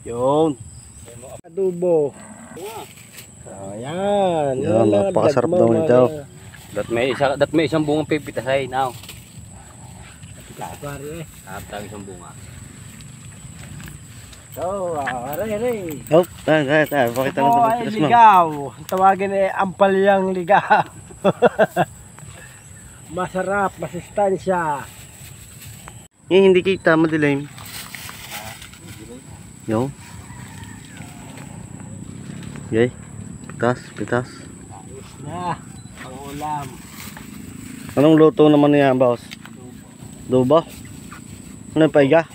Yun. Adobo. Ayan. Yan, napakasarap daw nito. Dat may isang bungang pipitasay now. Pare. Tapos isang bunga. So, are. Oh, pakita Ito natin ay ang pitas, ma'am. ligaw. Tawagin ay ampalyang ligaw. Masarap, masustansya. Hindi kita, madilim. Yo. Okay. Pitas. Ayos na. Ang ulam. Anong luto naman niya, boss? Adobo? Ano yung paiga?